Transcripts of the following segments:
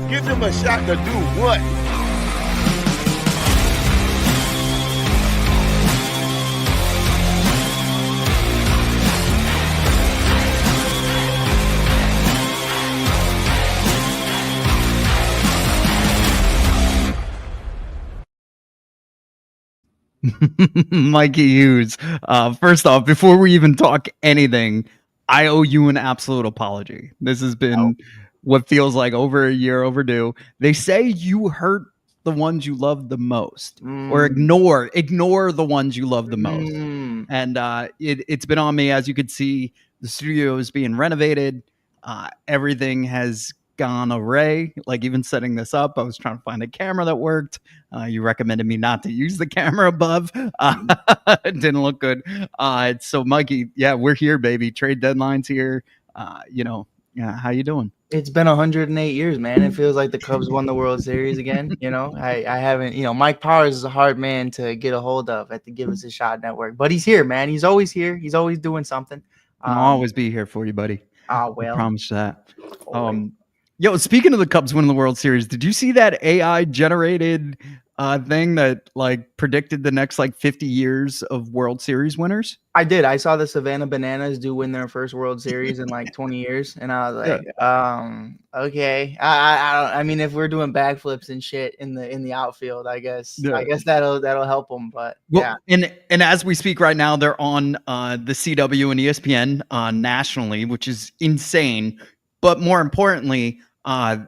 Give them a shot to do what? Mikey Hughes. First off, before we even talk anything, I owe you an absolute apology. This has been what feels like over a year overdue. They say you hurt the ones you love the most, or ignore the ones you love the most. And it's been on me. As you could see, the studio is being renovated. Everything has gone array. Like, even setting this up, I was trying to find a camera that worked. You recommended me not to use the camera above. It didn't look good. So Mikey, yeah, we're here, baby. Trade deadline's here. How you doing? It's been 108 years, man. It feels like the Cubs won the World Series again. I haven't, Mike Powers is a hard man to get a hold of at the Give Us a Shot Network, but he's here, man. He's always here. He's always doing something. I'll always be here for you, buddy. Oh, well. I promise that. Speaking of the Cubs winning the World Series, did you see that AI generated thing that predicted the next 50 years of World Series winners? I did. I saw the Savannah Bananas win their first World Series in 20 years, and I was like, okay. I mean, if we're doing backflips and shit in the outfield, I guess that'll help them. But and as we speak right now, they're on the CW and ESPN nationally, which is insane. But more importantly,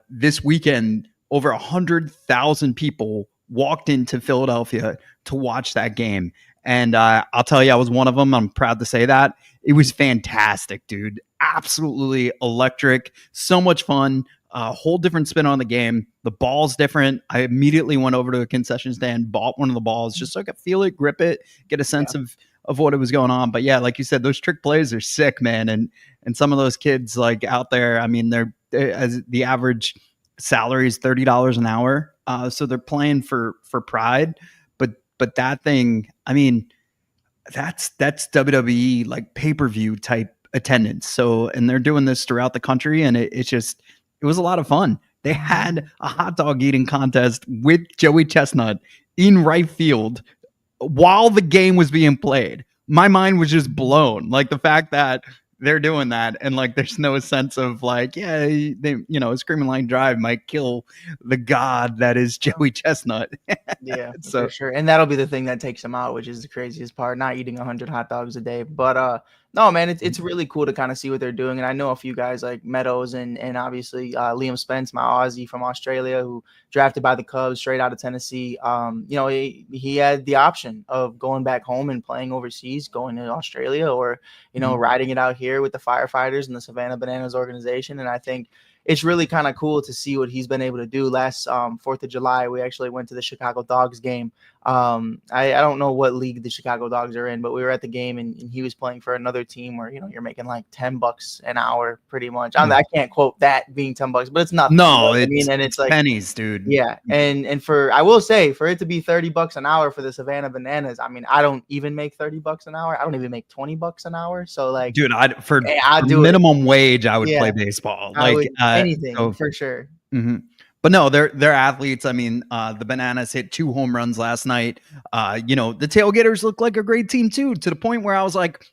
this weekend, over 100,000 people walked into Philadelphia to watch that game. And I'll tell you, I was one of them. I'm proud to say that. It was fantastic, dude. Absolutely electric. So much fun. A whole different spin on the game. The ball's different. I immediately went over to a concession stand, bought one of the balls just so I could feel it, grip it, get a sense of what it was going on. But yeah, like you said, those trick plays are sick, man. And some of those kids out there, I mean, they're as the average salary is $30 an hour. So they're playing for pride. But that thing, I mean, that's WWE pay-per-view type attendance. So, and they're doing this throughout the country, and it was a lot of fun. They had a hot dog eating contest with Joey Chestnut in right field while the game was being played. My mind was just blown. The fact that they're doing that, and there's no sense of a screaming line drive might kill the god that is Joey Chestnut. Yeah, so for sure. And that'll be the thing that takes them out, which is the craziest part, not eating 100 hot dogs a day. But no, man, it's really cool to kind of see what they're doing. And I know a few guys like Meadows and obviously Liam Spence, my Aussie from Australia, who drafted by the Cubs straight out of Tennessee. He had the option of going back home and playing overseas, going to Australia, or riding it out here with the firefighters and the Savannah Bananas organization. And I think it's really kind of cool to see what he's been able to do. Last 4th of July, we actually went to the Chicago Dogs game. I don't know what league the Chicago Dogs are in, but we were at the game, and he was playing for another team where, you're making $10 an hour pretty much. I can't quote that being $10, but it's nothing. No, and it's pennies, dude. Yeah. And I will say, for it to be $30 an hour for the Savannah Bananas, I mean, I don't even make $30 an hour. I don't even make $20 an hour. So dude, for minimum wage, I would play baseball. Anything for sure. Mm-hmm. But no, they're athletes. I mean, the Bananas hit 2 home runs last night. The Tailgaters look like a great team too, to the point where I was like,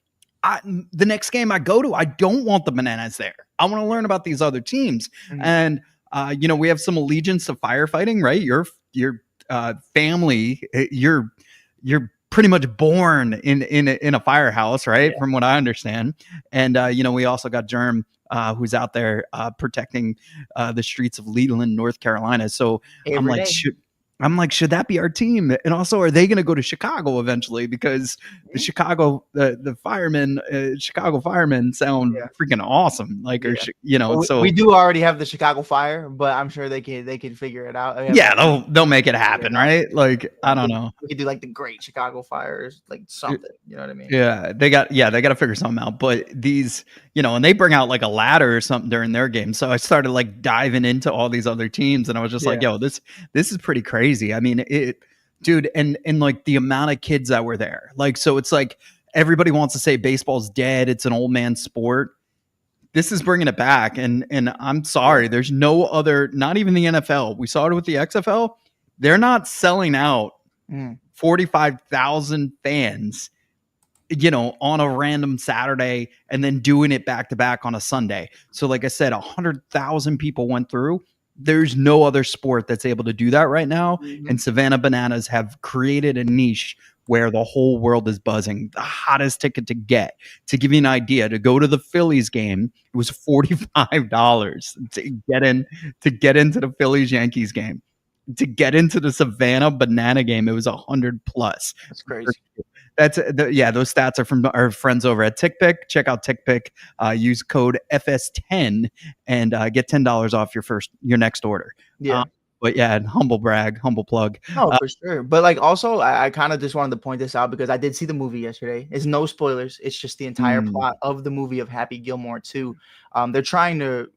the next game I go to, I don't want the Bananas there. I want to learn about these other teams. Mm-hmm. And we have some allegiance to firefighting, right? Your family, you're pretty much born in a firehouse, right? Yeah. From what I understand. And we also got Germ, who's out there protecting the streets of Leland, North Carolina. So I'm like, should that be our team? And also, are they going to go to Chicago eventually? Because the Chicago firemen sound freaking awesome. So we do already have the Chicago Fire, but I'm sure they can figure it out. They'll make it happen, right? I don't know. We could do the Great Chicago Fires, something. You know what I mean? Yeah, they got to figure something out. But these, and they bring out a ladder or something during their game. So I started diving into all these other teams, and I was just this is pretty crazy. I mean, dude, and the amount of kids that were there, so it's everybody wants to say baseball's dead. It's an old man sport. this is bringing it back. And I'm sorry, there's no other, not even the NFL. We saw it with the XFL. They're not selling out 45,000 fans, on a random Saturday and then doing it back to back on a Sunday. So like I said, 100,000 people went through. There's no other sport that's able to do that right now. And Savannah Bananas have created a niche where the whole world is buzzing. The hottest ticket to get. To give you an idea, to go to the Phillies game, it was $45 to get into the Phillies Yankees game. To get into the Savannah Banana game, it was 100 plus. That's crazy. Those stats are from our friends over at TickPick. Check out TickPick. Use code FS10 and get $10 off your next order. Yeah. But yeah, humble plug. No, for sure. But like also, I kind of just wanted to point this out because I did see the movie yesterday. It's no spoilers. It's just the entire plot of the movie of Happy Gilmore 2. They're trying to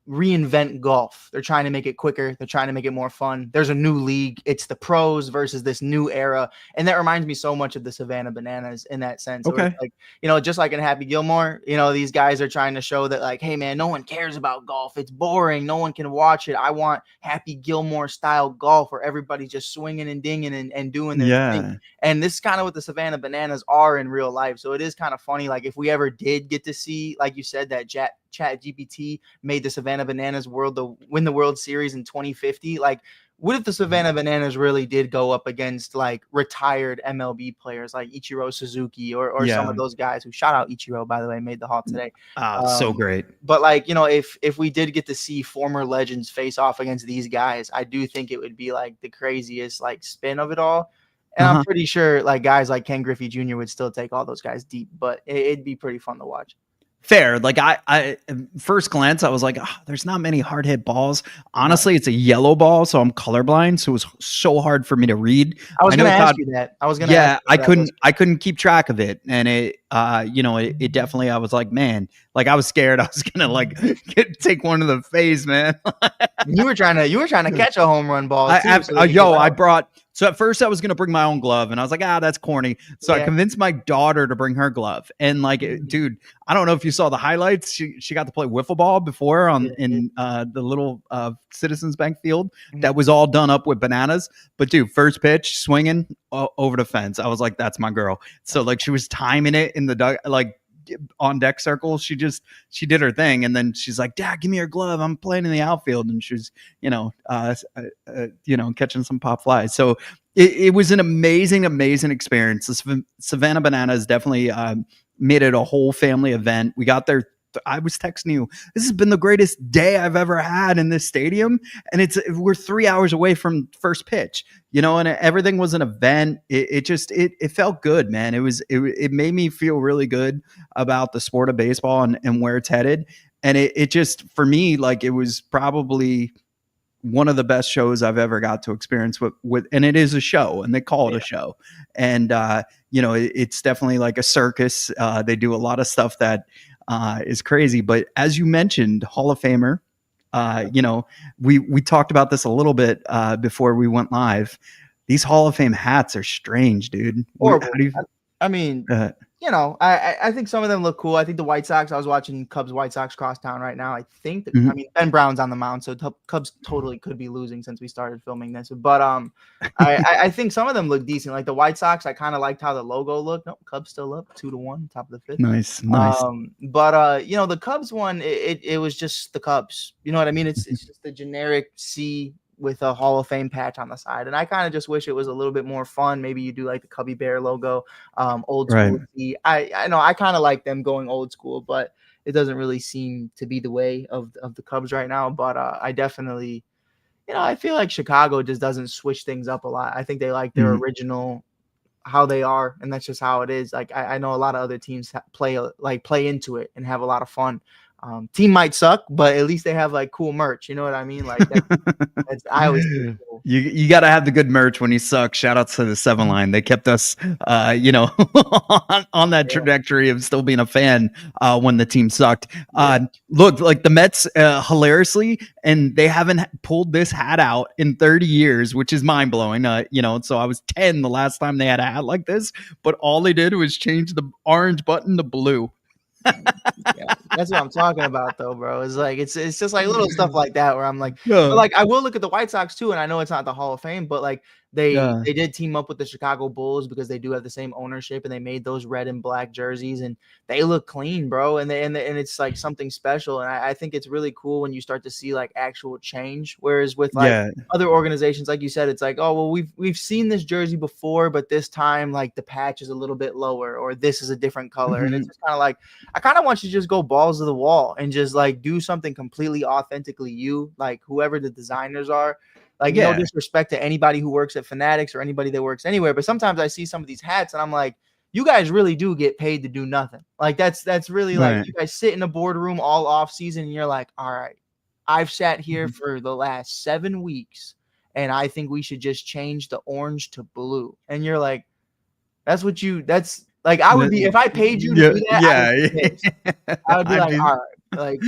reinvent golf. They're trying to make it quicker. They're trying to make it more fun. There's a new league. It's the pros versus this new era. And that reminds me so much of the Savannah Bananas in that sense. Okay. Like, just like in Happy Gilmore, these guys are trying to show that like, hey man, no one cares about golf. It's boring. No one can watch it. I want Happy Gilmore style golf where everybody's just swinging and dinging and doing their thing. And this is kind of what the Savannah Bananas are in real life. So it is kind of funny. Like if we ever did get to see, like you said, that ChatGPT made the Savannah Bananas win the World Series in 2050. Like, what if the Savannah Bananas really did go up against like retired MLB players like Ichiro Suzuki or some of those guys who, shout out Ichiro, by the way, made the Hall today. So great. But like, if we did get to see former legends face off against these guys, I do think it would be like the craziest like spin of it all. And I'm pretty sure like guys like Ken Griffey Jr. would still take all those guys deep, but it'd be pretty fun to watch. Fair. Like I first glance, I was like, there's not many hard hit balls. Honestly, it's a yellow ball, so I'm colorblind. So it was so hard for me to read. I was going to ask you that. I couldn't keep track of it. And it definitely, I was like, man, like I was scared. I was going to like take one to the face, man. you were trying to catch a home run ball. So at first I was going to bring my own glove and I was like, that's corny. So I convinced my daughter to bring her glove. And like, dude, I don't know if you saw the highlights. She got to play wiffle ball before in the little Citizens Bank field that was all done up with bananas. But dude, first pitch swinging over the fence. I was like, that's my girl. So like she was timing it in the like on deck circle. She did her thing. And then she's like, Dad, give me your glove. I'm playing in the outfield. And she's, catching some pop flies. So it was an amazing experience. The Savannah Bananas definitely made it a whole family event. We got there. I was texting you, this has been the greatest day I've ever had in this stadium. And we're 3 hours away from first pitch, and everything was an event. It felt good, man. It made me feel really good about the sport of baseball and where it's headed. And it just, for me, like it was probably one of the best shows I've ever got to experience with, and it is a show and they call it a show. And, it's definitely like a circus. They do a lot of stuff that, is crazy. But as you mentioned, Hall of Famer, we talked about this a little bit before we went live. These Hall of Fame hats are strange, dude. I think some of them look cool. I think the White Sox, I was watching Cubs White Sox crosstown right now. I think Ben Brown's on the mound, so Cubs totally could be losing since we started filming this. But I think some of them look decent. Like the White Sox, I kind of liked how the logo looked. No, Cubs still up 2-1, top of the fifth. Nice. The Cubs one, it was just the Cubs. You know what I mean? It's just the generic C with a Hall of Fame patch on the side. And I kind of just wish it was a little bit more fun. Maybe you do like the Cubby Bear logo, old school. Right. I know I kind of like them going old school, but it doesn't really seem to be the way of the Cubs right now. But I definitely, I feel like Chicago just doesn't switch things up a lot. I think they like their original, how they are. And that's just how it is. Like, I know a lot of other teams play into it and have a lot of fun. Team might suck, but at least they have like cool merch. You know what I mean? Like that's I always think cool. You got to have the good merch when you suck. Shout out to the 7 Line. They kept us, on that trajectory of still being a fan when the team sucked. Look, like the Mets, hilariously, and they haven't pulled this hat out in 30 years, which is mind blowing. So I was 10 the last time they had a hat like this, but all they did was change the orange button to blue. That's what I'm talking about, though, bro. It's like it's just like little stuff like that where I'm like, but Yeah. like I will look at the White Sox too, and I know it's not the Hall of Fame, but like they Yeah. did team up with the Chicago Bulls because they do have the same ownership, and they made those red and black jerseys, and they look clean, bro. And it's like something special, and I think it's really cool when you start to see like actual change. Whereas with like Yeah. other organizations, like you said, it's like, oh well, we've seen this jersey before, but this time like the patch is a little bit lower, or this is a different color, and it's Mhm. just kind of like I kind of want you to just go balls to the wall and just like do something completely authentically you, like whoever the designers are. Like, no Yeah. disrespect to anybody who works at Fanatics or anybody that works anywhere, but sometimes I see some of these hats and I'm like, you guys really do get paid to do nothing. Like that's really like Right. you guys sit in a boardroom all off season and you're like, all right, I've sat here Mhm. for the last 7 weeks and I think we should just change the orange to blue. And you're like, that's like I would be if I paid you to Yeah. do that, I would Yeah. be pissed. I would be I'd like, be all right, like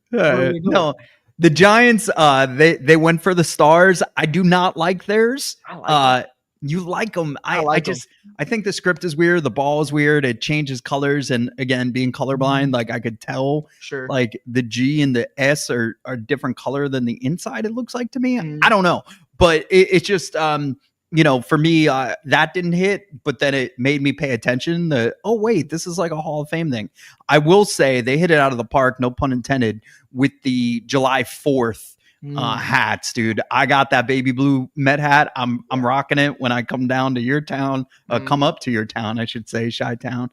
what are we doing? no. The Giants, they went for the stars. I do not like theirs. I like them. You like them. I I like them. just I think the script is weird. The ball is weird. It changes colors, and again, being colorblind, like I could tell, Sure. like the G and the S are different color than the inside. It looks like to me. Mhm. I don't know, but it's just for me, that didn't hit, but then it made me pay attention. Oh wait, this is like a Hall of Fame thing. I will say they hit it out of the park, no pun intended, with the July 4th hats, dude. I got that baby blue Met hat. I'm rocking it when I come down to your town, come up to your town, I should say, Chi-Town,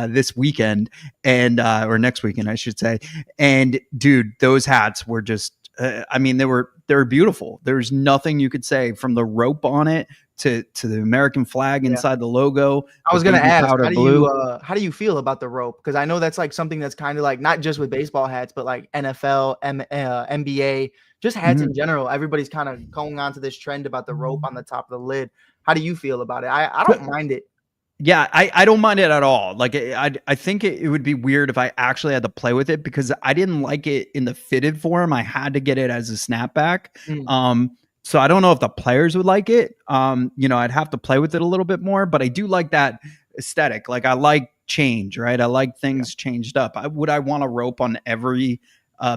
this weekend or next weekend, I should say. And dude, those hats were just, I mean, they were beautiful. There's nothing you could say from the rope on it to the American flag inside the logo. I was the gonna baby ask, powder blue. how do you feel about the rope? Because I know that's like something that's kind of like not just with baseball hats, but like NFL, NBA, just hats in general. Everybody's kind of going on to this trend about the rope on the top of the lid. How do you feel about it? I don't mind it. Yeah, I don't mind it at all. Like I think it would be weird if I actually had to play with it because I didn't like it in the fitted form. I had to get it as a snapback. So I don't know if the players would like it. I'd have to play with it a little bit more, but I do like that aesthetic. Like I like change, right? I like things changed up. Would I want a rope on every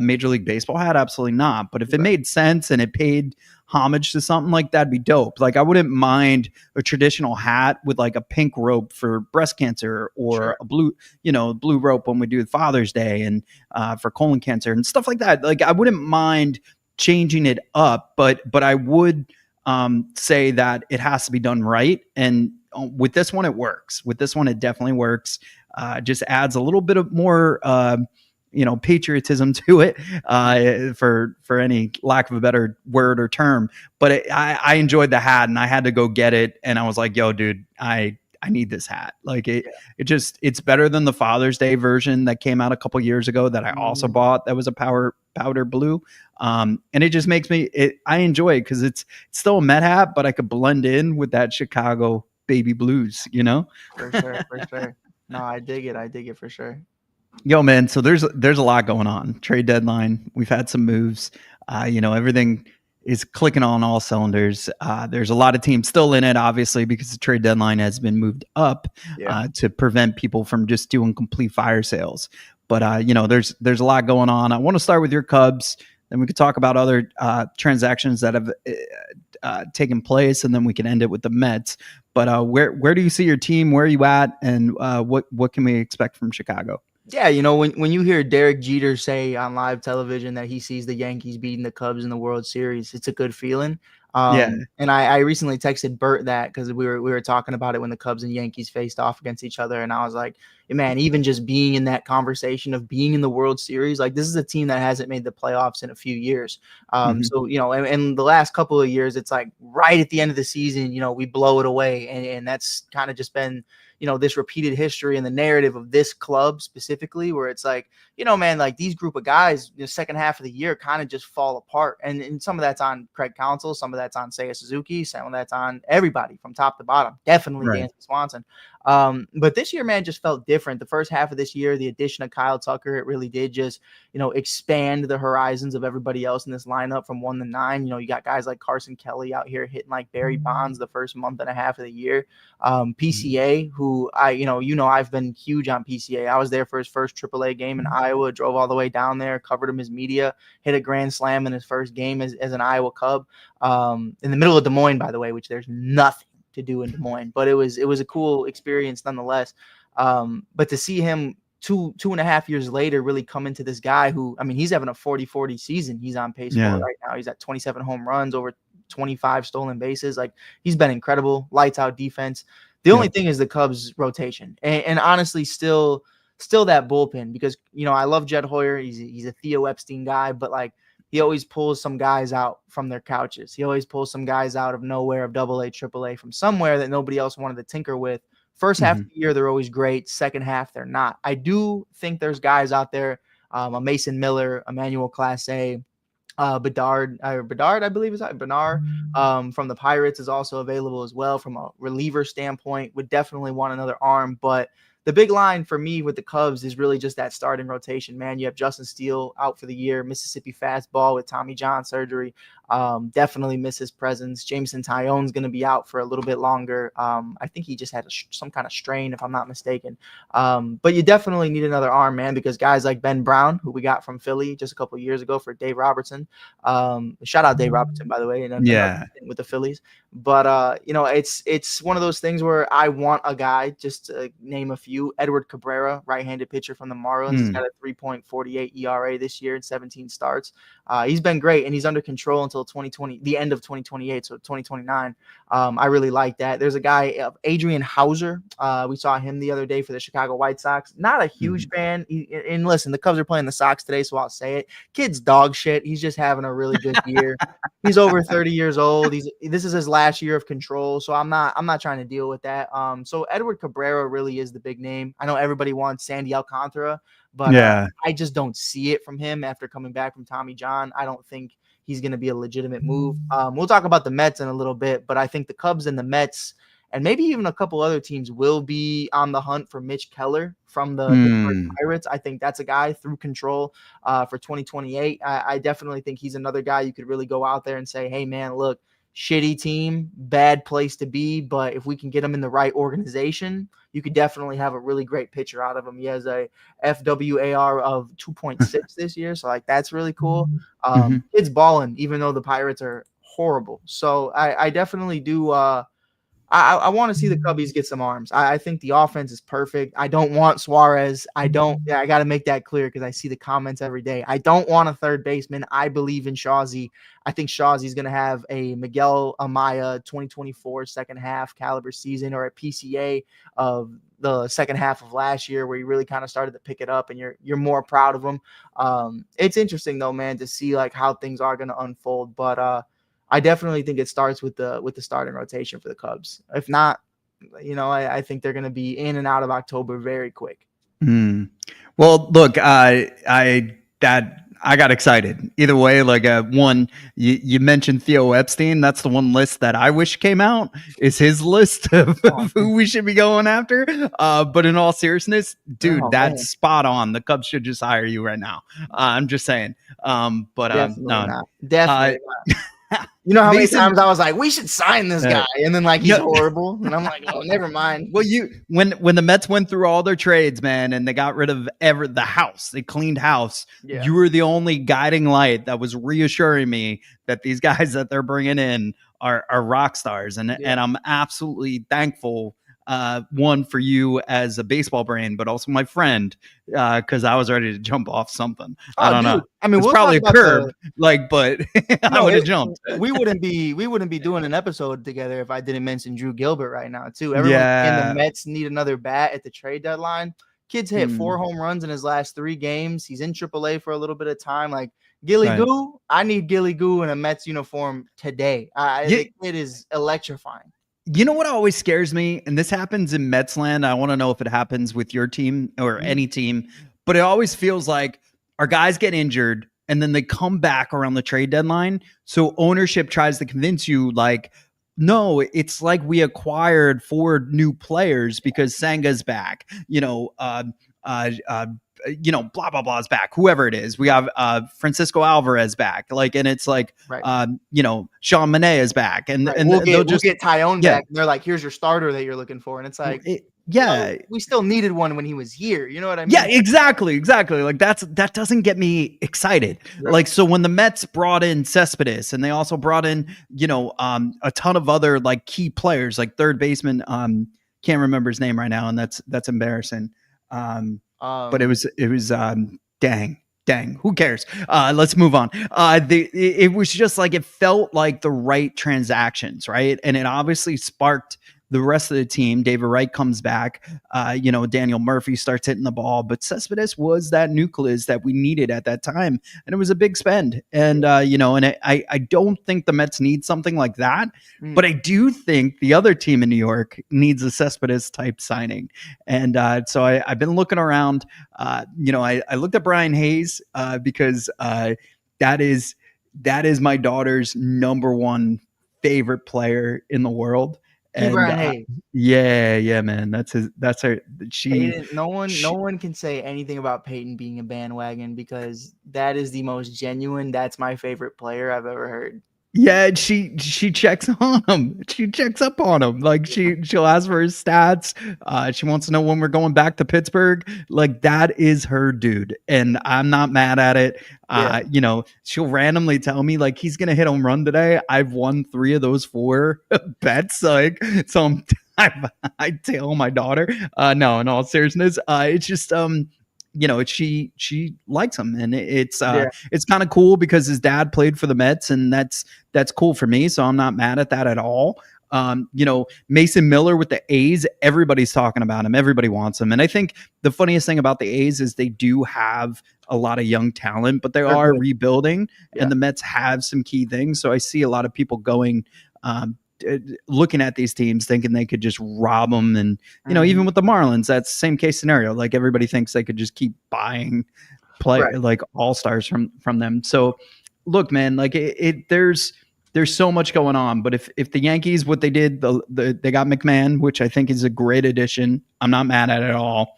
Major League Baseball hat? Absolutely not. But if it made sense and it paid homage to something, like that'd be dope. Like I wouldn't mind a traditional hat with like a pink rope for breast cancer or a blue rope when we do Father's Day and for colon cancer and stuff like that. Like I wouldn't mind changing it up, but I would say that it has to be done right. And with this one, it works. With this one, it definitely works. Just adds a little bit of more patriotism to it, for any lack of a better word or term. But I enjoyed the hat, and I had to go get it. And I was like, "Yo, dude, I need this hat." Like it's better than the Father's Day version that came out a couple years ago that I also bought. That was a powder blue. And it just makes I enjoy it because it's still a Met hat, but I could blend in with that Chicago baby blues. For sure. No, I dig it for sure. Yo, man, so there's a lot going on. Trade deadline. We've had some moves. Everything is clicking on all cylinders. There's a lot of teams still in it, obviously, because the trade deadline has been moved up to prevent people from just doing complete fire sales. But there's a lot going on. I want to start with your Cubs, then we could talk about other transactions that have taken place, and then we can end it with the Mets. But where do you see your team? Where are you at? And what can we expect from Chicago? Yeah, when you hear Derek Jeter say on live television that he sees the Yankees beating the Cubs in the World Series, it's a good feeling. And I recently texted Bert that because we were talking about it when the Cubs and Yankees faced off against each other, and I was like, man, even just being in that conversation of being in the World Series, like this is a team that hasn't made the playoffs in a few years. So and the last couple of years, it's like right at the end of the season, we blow it away, and that's kind of just been this repeated history and the narrative of this club specifically, where it's like, man, like these group of guys, the second half of the year kind of just fall apart. And some of that's on Craig Counsell, some of that's on Seiya Suzuki, some of that's on everybody from top to bottom. Definitely Dansby Swanson. But this year, man, just felt different. The first half of this year, the addition of Kyle Tucker, it really did just, expand the horizons of everybody else in this lineup from 1 to 9. You got guys like Carson Kelly out here hitting like Barry Bonds the first month and a half of the year. PCA, who I've been huge on PCA. I was there for his first AAA game in Iowa, drove all the way down there, covered him as media, hit a grand slam in his first game as an Iowa Cub, in the middle of Des Moines, by the way, which there's nothing to do in Des Moines, but it was a cool experience nonetheless. But to see him two and a half years later really come into this guy who, I mean, he's having a 40-40 season. He's on pace for right now. He's at 27 home runs, over 25 stolen bases. Like, he's been incredible. Lights out defense. The only thing is the Cubs rotation, and honestly, still that bullpen, because I love Jed Hoyer. He's a Theo Epstein guy, but like, he always pulls some guys out from their couches. He always pulls some guys out of nowhere, of AA, AAA, from somewhere that nobody else wanted to tinker with. First half of the year, they're always great. Second half, they're not. I do think there's guys out there, a Mason Miller, Emmanuel Clase, Bedard, I believe is Bernard, from the Pirates is also available as well. From a reliever standpoint, would definitely want another arm, but the big line for me with the Cubs is really just that starting rotation, man. You have Justin Steele out for the year, Mississippi fastball with Tommy John surgery. Definitely miss his presence. Jameson Tyon's going to be out for a little bit longer. I think he just had some kind of strain, if I'm not mistaken. But you definitely need another arm, man, because guys like Ben Brown, who we got from Philly just a couple of years ago for Dave Robertson. Shout out Dave Robertson, by the way, and with the Phillies. But it's one of those things where I want a guy, just to name a few. Edward Cabrera, right-handed pitcher from the Marlins. He's got a 3.48 ERA this year in 17 starts. He's been great, and he's under control until 2020, the end of 2028, so 2029. I really like that. There's a guy, Adrian Hauser. We saw him the other day for the Chicago White Sox. Not a huge fan. And listen, the Cubs are playing the Sox today, so I'll say it. Kid's dog shit. He's just having a really good year. He's over 30 years old. This is his last year of control, so I'm not trying to deal with that. So Edward Cabrera really is the big name. I know everybody wants Sandy Alcantara, but I just don't see it from him after coming back from Tommy John. I don't think he's going to be a legitimate move. We'll talk about the Mets in a little bit, but I think the Cubs and the Mets, and maybe even a couple other teams, will be on the hunt for Mitch Keller from the Pirates. I think that's a guy through control for 2028. I definitely think he's another guy you could really go out there and say, hey, man, look, shitty team, bad place to be, but if we can get him in the right organization, you could definitely have a really great pitcher out of him. He has a FWAR of 2.6 this year, so like that's really cool. Kid's balling, even though the Pirates are horrible. So I definitely do. I want to see the Cubbies get some arms. I think the offense is perfect. I don't want Suarez. I got to make that clear because I see the comments every day. I don't want a third baseman. I believe in Shawzy. I think Shawzy's going to have a Miguel Amaya 2024 second half caliber season, or a PCA of the second half of last year where he really kind of started to pick it up, and you're more proud of him. It's interesting though, man, to see like how things are going to unfold. But I definitely think it starts with the starting rotation for the Cubs. If not, I think they're going to be in and out of October very quick. Well, look, I got excited either way. Like, one, you mentioned Theo Epstein. That's the one list that I wish came out, is his list of who we should be going after. But in all seriousness, dude, that's spot on. The Cubs should just hire you right now. I'm just saying. Definitely not. Definitely not. You know how many times I was like, we should sign this guy, and then like he's horrible, and I'm like, oh, never mind. Well, when the Mets went through all their trades, man, and they got rid of the house, they cleaned house. Yeah. You were the only guiding light that was reassuring me that these guys that they're bringing in are rock stars, and I'm absolutely thankful. One, for you as a baseball brain, but also my friend, because I was ready to jump off something. I don't know. I mean, it's probably a curb, but I would have jumped. We wouldn't be doing an episode together if I didn't mention Drew Gilbert right now too. Everyone in the Mets need another bat at the trade deadline. Kid's hit 4 home runs in his last 3 games. He's in AAA for a little bit of time. Like Gilly Goo, I need Gilly Goo in a Mets uniform today. The kid is electrifying. You know what always scares me? And this happens in Mets land. I want to know if it happens with your team or any team, but it always feels like our guys get injured and then they come back around the trade deadline. So ownership tries to convince you, like, no, it's like we acquired 4 new players because Sanga's back. Uh, uh, blah blah blah is back. Whoever it is, we have Francisco Alvarez back. Like, and it's like, Right. Sean Manaea is back, and Right. and We'll they'll get just Tyone yeah back. And they're like, here's your starter that you're looking for. And it's like, yeah. we still needed one when he was here. You know what I mean? Yeah, exactly. Like that doesn't get me excited. Right. Like, so when the Mets brought in Cespedes and they also brought in, a ton of other like key players, like third baseman, can't remember his name right now, and that's embarrassing. But it was dang, who cares? Let's move on. It was just like, it felt like the right transactions, right? And it obviously sparked the rest of the team. David Wright comes back. Daniel Murphy starts hitting the ball, but Cespedes was that nucleus that we needed at that time, and it was a big spend. And I don't think the Mets need something like that, but I do think the other team in New York needs a Cespedes type signing. And so I've been looking around. I looked at Brian Hayes because that is my daughter's number one favorite player in the world. And yeah, man, that's her. No one can say anything about Peyton being a bandwagon, because that is the most genuine. That's my favorite player I've ever heard. Yeah, she checks on him. She checks up on him. Like, she'll ask for his stats. She wants to know when we're going back to Pittsburgh. Like, that is her dude, and I'm not mad at it. She'll randomly tell me like he's gonna hit home run today. I've won 3 of those 4 bets. Like, so I tell my daughter. No, in all seriousness, it's just she likes him, and it's kind of cool because his dad played for the Mets, and that's cool for me. So I'm not mad at that at all. Mason Miller with the A's, everybody's talking about him. Everybody wants him. And I think the funniest thing about the A's is they do have a lot of young talent, but they are rebuilding, and the Mets have some key things. So I see a lot of people going, looking at these teams thinking they could just rob them. And, even with the Marlins, that's the same case scenario. Like, everybody thinks they could just keep buying like all-stars from them. So look, man, like there's so much going on, but if the Yankees, what they did, they got McMahon, which I think is a great addition. I'm not mad at it at all.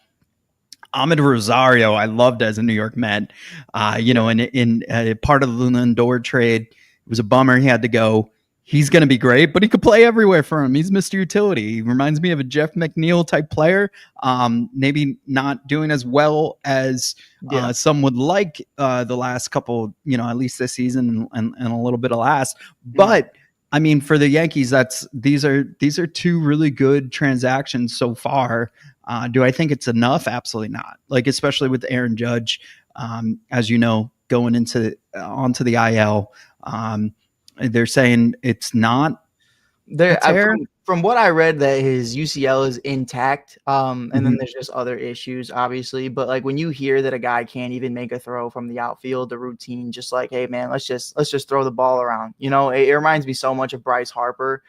Ahmed Rosario, I loved as a New York Met, in part of the Lindor trade. It was a bummer he had to go. He's going to be great, but he could play everywhere for him. He's Mr. Utility. He reminds me of a Jeff McNeil type player. Maybe not doing as well as some would like the last couple, at least this season and a little bit of last. But I mean, for the Yankees, these are 2 really good transactions so far. Do I think it's enough? Absolutely not. Like, especially with Aaron Judge, as you know, going onto the IL. They're saying it's not there. From what I read, that his UCL is intact. And then there's just other issues, obviously. But like, when you hear that a guy can't even make a throw from the outfield, the routine, just like, hey man, let's just throw the ball around. It reminds me so much of Bryce Harper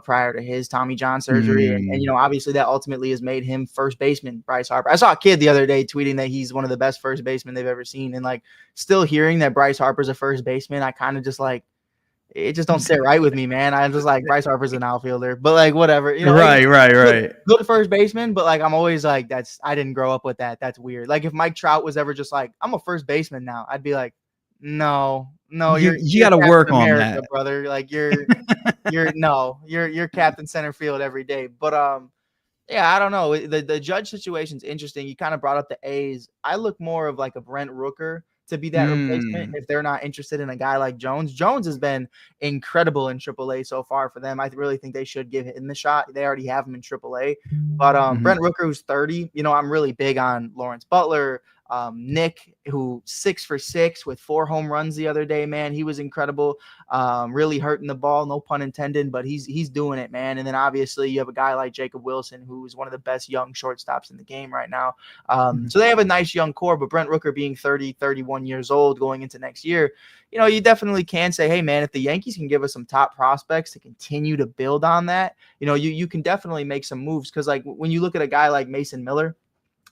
prior to his Tommy John surgery. And obviously that ultimately has made him first baseman, Bryce Harper. I saw a kid the other day tweeting that he's one of the best first basemen they've ever seen. And like, still hearing that Bryce Harper's a first baseman, I kind of just like, it just don't sit right with me, man. I'm just like, Bryce Harper's an outfielder, but like, whatever. Right. Good first baseman, but like, I'm always like, I didn't grow up with that. That's weird. Like, if Mike Trout was ever just like, I'm a first baseman now, I'd be like, no, you got to work on that, brother. Like, you're captain center field every day. But I don't know. The Judge situation's interesting. You kind of brought up the A's. I look more of like a Brent Rooker to be that replacement if they're not interested in a guy like Jones. Jones has been incredible in AAA so far for them. I really think they should give him the shot. They already have him in AAA. But Brent Rooker, who's 30, I'm really big on Lawrence Butler. Nick, who 6 for 6 with 4 home runs the other day, man, he was incredible. Really hurting the ball, no pun intended, but he's doing it, man. And then obviously you have a guy like Jacob Wilson, who's one of the best young shortstops in the game right now. So they have a nice young core, but Brent Rooker being 31 years old going into next year, you definitely can say, hey man, if the Yankees can give us some top prospects to continue to build on that, you can definitely make some moves. Cause like when you look at a guy like Mason Miller,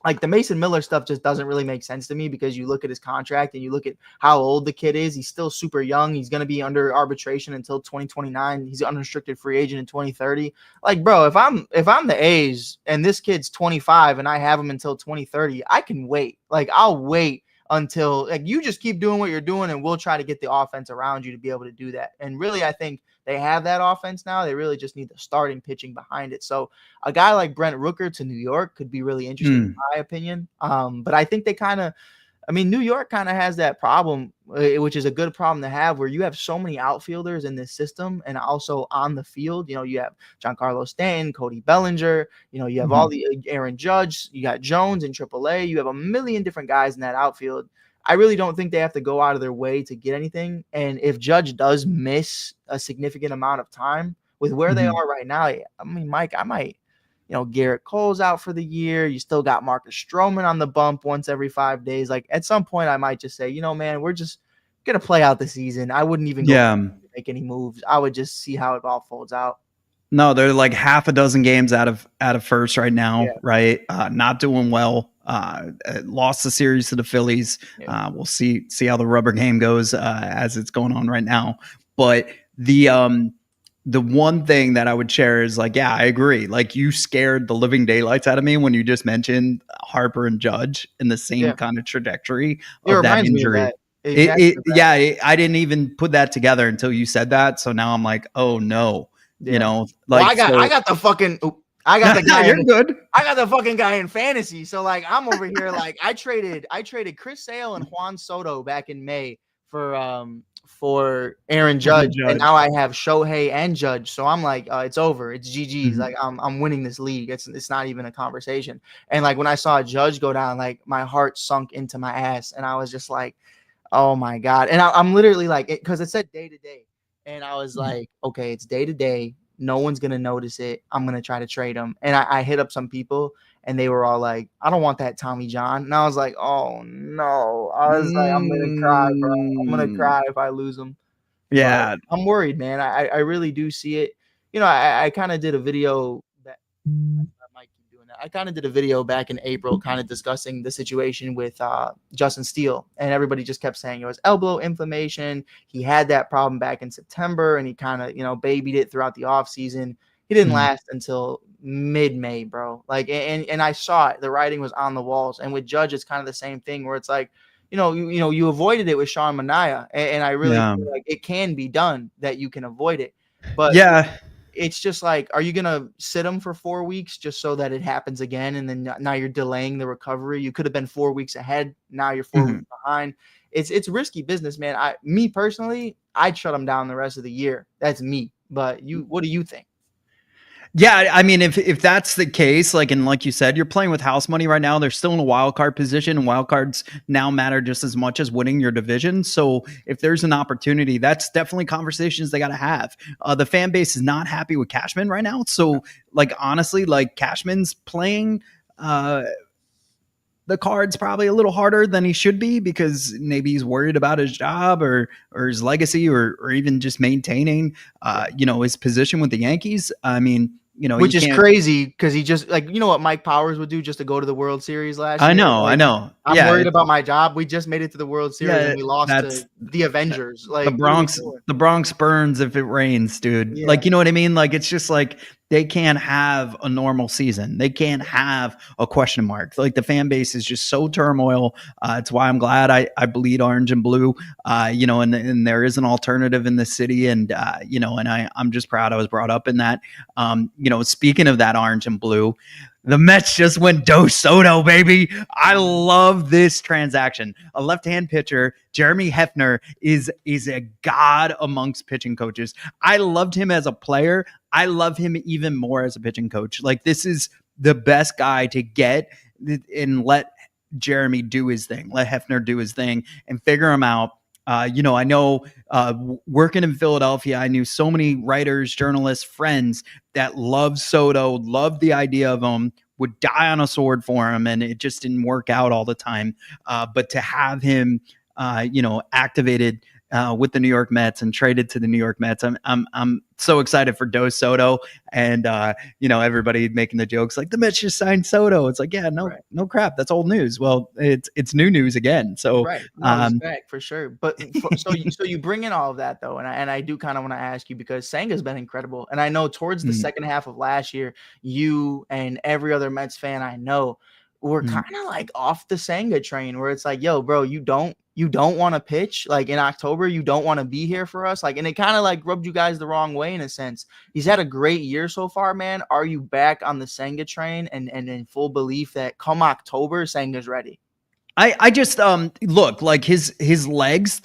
like the Mason Miller stuff just doesn't really make sense to me because you look at his contract and you look at how old the kid is. He's still super young. He's going to be under arbitration until 2029. He's an unrestricted free agent in 2030. Like, bro, if I'm the A's and this kid's 25 and I have him until 2030, I can wait. Like, I'll wait until like you just keep doing what you're doing and we'll try to get the offense around you to be able to do that. And really, I think they have that offense now. They really just need the starting pitching behind it. So a guy like Brent Rooker to New York could be really interesting, in my opinion. But I think they New York kind of has that problem, which is a good problem to have, where you have so many outfielders in this system and also on the field. You know, you have Giancarlo Stanton, Cody Bellinger, you know, you have all the Aaron Judge, you got Jones in AAA, you have a million different guys in that outfield. I really don't think they have to go out of their way to get anything. And if Judge does miss a significant amount of time with where they are right now, I mean, Mike, I might, you know, Garrett Cole's out for the year. You still got Marcus Stroman on the bump once every 5 days. Like at some point I might just say, you know, man, we're just going to play out the season. I wouldn't even go make any moves. I would just see how it all folds out. No, they're like half a dozen games out of first right now, right? Not doing well. Lost the series to the Phillies. We'll see how the rubber game goes as it's going on right now. But the one thing that I would share is like, yeah, I agree. Like you scared the living daylights out of me when you just mentioned Harper and Judge in the same kind of trajectory of that injury. I didn't even put that together until you said that. So now I'm like, oh no. You know, like well, I got the fucking I got the guy. You're good. I got the fucking guy in fantasy. So like I'm over here like I traded Chris Sale and Juan Soto back in May for Aaron Judge, and now I have Shohei and Judge. So I'm like, it's over. It's GG's. Like I'm winning this league. It's not even a conversation. And like when I saw Judge go down, like my heart sunk into my ass, and I was just like, oh my god. And I'm literally like, because it said day to day. And I was like, okay, it's day to day. No one's going to notice it. I'm going to try to trade him. And I hit up some people and they were all like, I don't want that Tommy John. And I was like, oh no. I was like, I'm going to cry, bro. I'm going to cry if I lose him. Yeah. But I'm worried, man. I really do see it. You know, I kind of did a video that I kind of did a video back in April kind of discussing the situation with Justin Steele, and everybody just kept saying it was elbow inflammation. He had that problem back in September and he kind of, you know, babied it throughout the offseason. He didn't last until mid-May, bro. Like, and I saw it. The writing was on the walls. And with Judge, it's kind of the same thing where it's like, you avoided it with Sean Manaea, and I really feel like it can be done that you can avoid it. But it's just like, are you going to sit him for 4 weeks just so that it happens again? And then now you're delaying the recovery. You could have been 4 weeks ahead. Now you're 4 weeks behind. It's risky business, man. Me personally, I'd shut him down the rest of the year. That's me. But what do you think? Yeah, I mean, if that's the case, like you said, you're playing with house money right now. They're still in a wild card position, and wild cards now matter just as much as winning your division. So if there's an opportunity, that's definitely conversations they got to have. The fan base is not happy with Cashman right now. So like, honestly, like Cashman's playing the cards probably a little harder than he should be because maybe he's worried about his job or his legacy or even just maintaining, his position with the Yankees. I mean, which is crazy because he just like, you know what Mike Powers would do just to go to the World Series last year? I know. I'm worried about my job. We just made it to the World Series and we lost to the Avengers. Like the Bronx burns if it rains, dude. Yeah. Like, you know what I mean? Like, it's just like they can't have a normal season. They can't have a question mark. Like the fan base is just so turmoil. It's why I'm glad I bleed orange and blue, and there is an alternative in the city. And, and I'm just proud I was brought up in that. Speaking of that orange and blue, the Mets just went Dos Soto, baby. I love this transaction. A left-hand pitcher, Jeremy Hefner, is a god amongst pitching coaches. I loved him as a player. I love him even more as a pitching coach. Like, this is the best guy to get and let Jeremy do his thing. Let Hefner do his thing and figure him out. I know working in Philadelphia, I knew so many writers, journalists, friends that loved Soto, loved the idea of him, would die on a sword for him, and it just didn't work out all the time. But to have him, activated with the New York Mets and traded to the New York Mets. I'm so excited for Dos Soto, and everybody making the jokes like the Mets just signed Soto. It's like, yeah, no crap, that's old news. Well, it's new news again. So right, no, respect for sure. But so you bring in all of that though, and I do kind of want to ask you, because Senga's been incredible, and I know towards the second half of last year, you and every other Mets fan I know were kind of like off the Senga train, where it's like, yo, bro, you don't want to pitch like in October, you don't want to be here for us, like, and it kind of like rubbed you guys the wrong way in a sense. He's had a great year so far, man. Are you back on the Senga train and in full belief that come October, Senga's ready? I just look, like his legs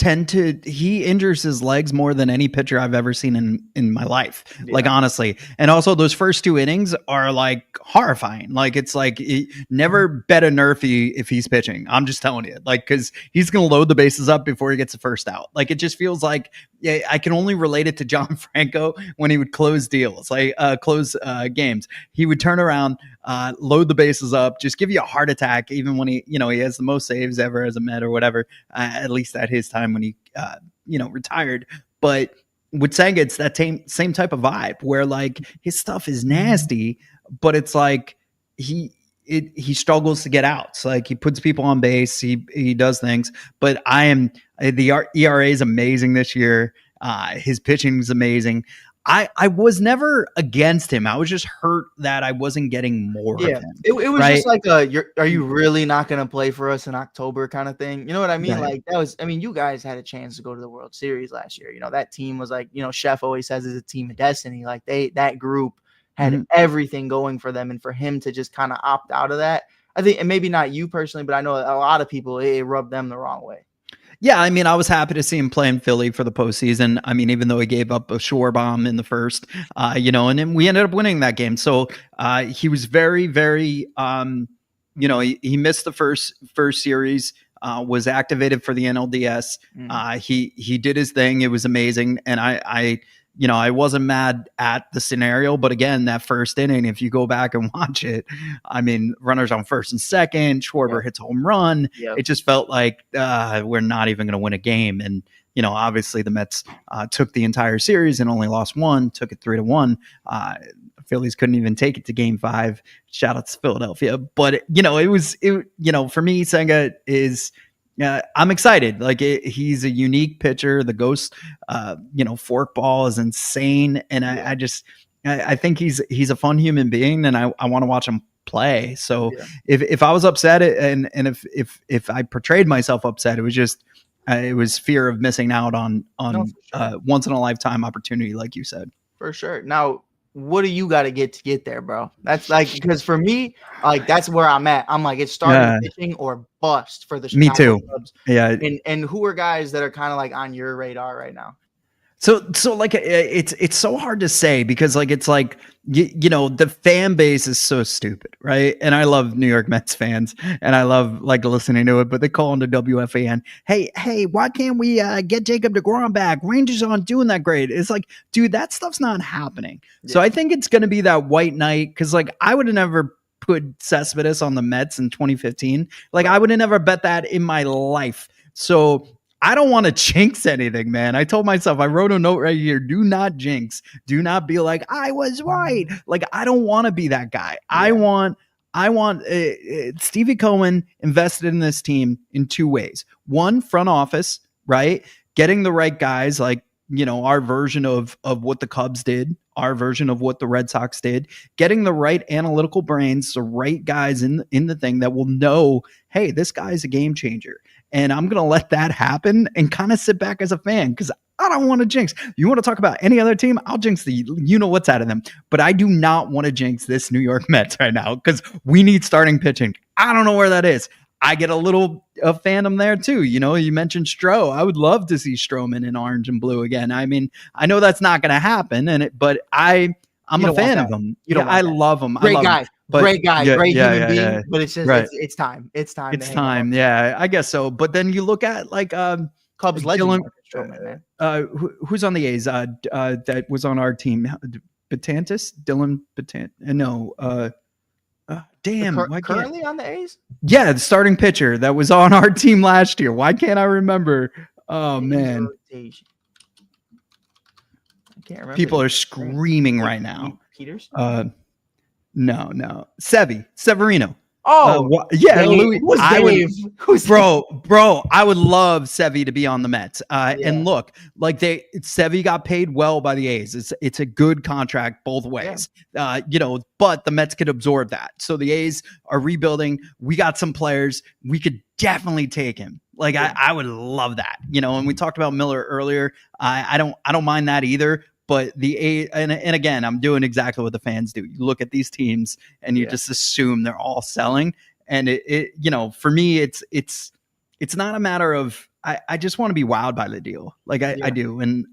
he injures his legs more than any pitcher I've ever seen in my life. Yeah. Like, honestly. And also those first 2 innings are like horrifying. Like, it's like never bet a nerfy if he's pitching. I'm just telling you, like, because he's gonna load the bases up before he gets the first out. Like, it just feels like, yeah, I can only relate it to John Franco when he would close deals, like close games. He would turn around, load the bases up, just give you a heart attack, even when he has the most saves ever as a Met or whatever, at least at his time when he, retired. But with Senga, it's that same type of vibe where like his stuff is nasty, but it's like he struggles to get outs. Like, he puts people on base, he does things. But the ERA is amazing this year. His pitching is amazing. I was never against him. I was just hurt that I wasn't getting more of him. It was right? Just like are you really not going to play for us in October kind of thing? You know what I mean? Right. Like, that was, I mean, you guys had a chance to go to the World Series last year. That team was like, Chef always says is a team of destiny. Like, that group had everything going for them, and for him to just kind of opt out of that, I think, and maybe not you personally, but I know a lot of people, it rubbed them the wrong way. Yeah, I mean, I was happy to see him play in Philly for the postseason. I mean, even though he gave up a shore bomb in the first, and then we ended up winning that game. So he was very, very, he missed the first series, was activated for the NLDS. He did his thing. It was amazing, and I wasn't mad at the scenario, but again, that first inning, if you go back and watch it, I mean, runners on first and second, Schwarber hits a home run. It just felt like we're not even going to win a game. And, obviously the Mets took the entire series and only lost one, took it 3-1. Phillies couldn't even take it to Game 5. Shout out to Philadelphia. But, for me, Senga is... I'm excited. Like, he's a unique pitcher. The ghost, fork ball is insane, and I think he's a fun human being, and I want to watch him play. So if I was upset, and if I portrayed myself upset, it was just it was fear of missing out on once in a lifetime opportunity, like you said. For sure. Now, what do you got to get there, bro? That's like, because for me, like, that's where I'm at. I'm like, it's starting pitching or bust for the Chicago Cubs. Yeah. And who are guys that are kind of like on your radar right now? So like, it's so hard to say, because like, it's like, the fan base is so stupid, right? And I love New York Mets fans, and I love like listening to it, but they call into WFAN, hey, why can't we get Jacob deGrom back? Rangers aren't doing that great. It's like, dude, that stuff's not happening. Yeah. So I think it's going to be that white knight, because like, I would have never put Cespedes on the Mets in 2015. Like, I would have never bet that in my life. So I don't want to jinx anything, man. I told myself, I wrote a note right here: do not jinx. Do not be like, I was right. Like, I don't want to be that guy. Yeah. I want Stevie Cohen invested in this team in 2 ways. One, front office, right? Getting the right guys, like, our version of what the Cubs did, our version of what the Red Sox did, getting the right analytical brains, the right guys in the thing that will know, hey, this guy's a game changer. And I'm going to let that happen and kind of sit back as a fan, because I don't want to jinx. You want to talk about any other team? I'll jinx what's out of them. But I do not want to jinx this New York Mets right now, because we need starting pitching. I don't know where that is. I get a little fandom there too. You mentioned Stroh. I would love to see Stroman in orange and blue again. I mean, I know that's not going to happen, but I'm a fan of him. I love him. Great guy. Great guy, great human being, but it's just it's time. It's time. It's time. Yeah, I guess so. But then you look at like Cubs legend, who's on the A's that was on our team, Dylan Batantis. No, damn. Currently on the A's? Yeah, the starting pitcher that was on our team last year. Why can't I remember? Oh A's man, rotation. I can't remember. people are screaming right now. Peters? No, Severino. Oh, Yeah, Dave. Louis. Who's I would, Dave? Who's bro. I would love Sevy to be on the Mets. Yeah. And look, like Sevy got paid well by the A's. It's a good contract both ways. But the Mets could absorb that. So the A's are rebuilding. We got some players. We could definitely take him. Like I would love that. And we talked about Miller earlier. I don't mind that either. But the A and again, I'm doing exactly what the fans do. You look at these teams and you just assume they're all selling. And it for me, it's not a matter of I just want to be wowed by the deal. Like I do. And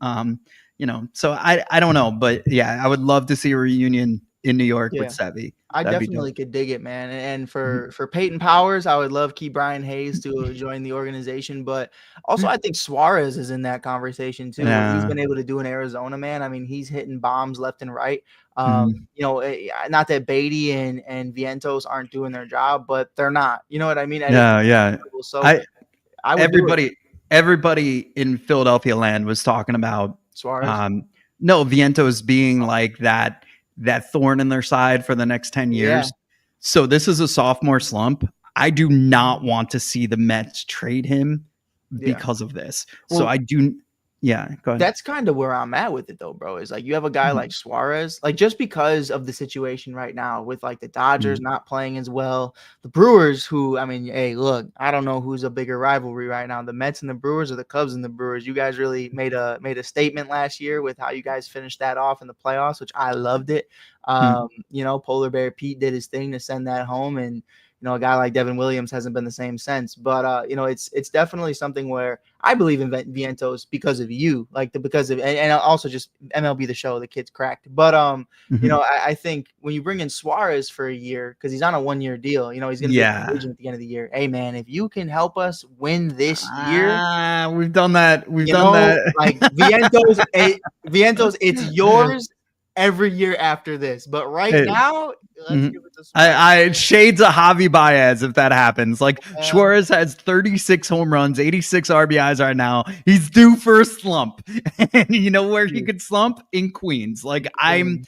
so I don't know. But yeah, I would love to see a reunion in New York with Sevy. I definitely could dig it, man. And for Peyton Powers, I would love Key Brian Hayes to join the organization. But also, I think Suarez is in that conversation too. What he's been able to do in Arizona, man. I mean, he's hitting bombs left and right. Not that Beatty and Vientos aren't doing their job, but they're not. You know what I mean? So I would everybody in Philadelphia land was talking about Suarez. Vientos being like that thorn in their side for the next 10 years. So this is a sophomore slump. I do not want to see the Mets trade him because of this. Well, so I do. Yeah, go ahead. That's kind of where I'm at with it though, bro. Is like you have a guy like Suarez, like just because of the situation right now with like the Dodgers not playing as well, the Brewers, who, I mean, hey, look, I don't know who's a bigger rivalry right now, the Mets and the Brewers or the Cubs and the Brewers. You guys really made a statement last year with how you guys finished that off in the playoffs, which I loved it. Polar Bear Pete did his thing to send that home, and a guy like Devin Williams hasn't been the same since. But it's definitely something where I believe in Vientos because of you, and also just MLB The Show, the kid's cracked. But I think when you bring in Suarez for a year, because he's on a 1-year deal, he's going to be a free agent at the end of the year. Hey man, if you can help us win this year, we've done that. We've done that. Like Vientos, it's yours every year after this, but now let's give it to Suarez. I shades of Javi Baez if that happens. Like Suarez has 36 home runs, 86 RBIs right now. He's due for a slump. And you know where he could slump? In Queens. Like I'm